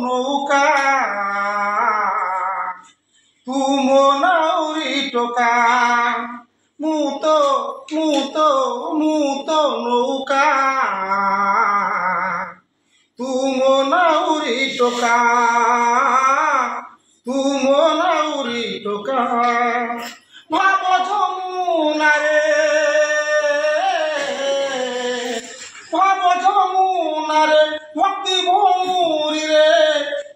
নৌকা তুম নাউরি টোকা মুতো নৌকা তুম নাউরি টোকা ভাব যমুনারে ভক্তি ভৌরি রে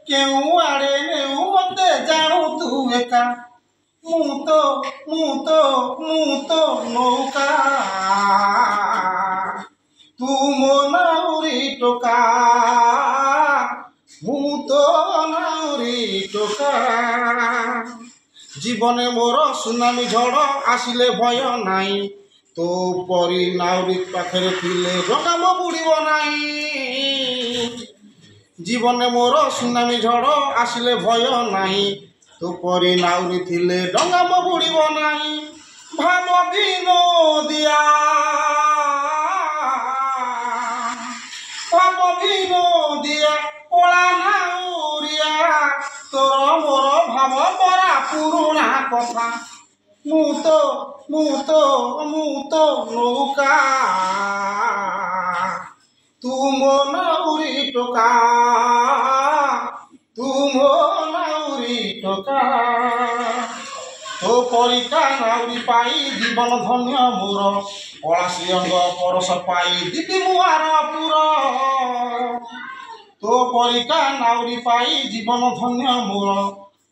কেউ আড়ে নেউ মতে জাণু তু একা মুতো নৌকা তুম নাউরি টোকা মুতো নাউরি টোকা জীবনে মোর সুনামি ঝড় আসিলে ভয় নাই তো পরি নাউরি পাখে থিলে ডঙ্গা মো বুড়িব নাই জীবনে মোর সুনামি ঝড় আসিলে ভয় নাই তো পরি নাউরি থিলে ডঙ্গা মো বুড়িব নাই ভাব বিনোদিয়া ওলা নাউরিয়া তোর মোর ভাব পরা পুরুণা কথা মুতো নৌকা তুম নাউরি টোকা তো পরিকা নাউরি পাই জীবন ধন্য মোর পলাশী অঙ্গ পরশ পাই দিদি মুয়ার পুর তো পরিকা নাউরি পাই জীবন ধন্য মোর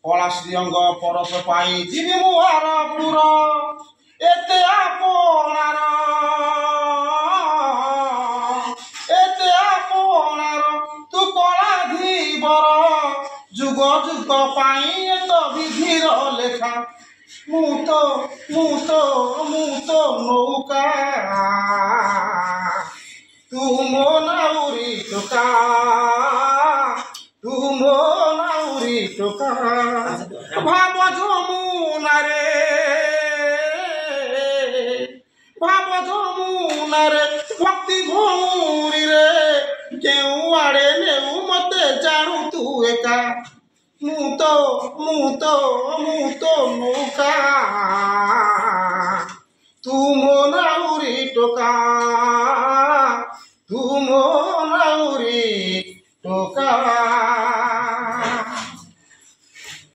পলাশী অঙ্গ পরশ পাই দিদি মুয়ার পুর এতে আপনার তু কলা ধীবর যুগ যুগ পাই এত বিধির লেখা মুতো নৌকা তুম নাউরি টোকা ভাব যমুনারে ভক্তি ভৌরি রে কেউ আড়ে নেউ মতে জাণু তু একা মুতো নৌকা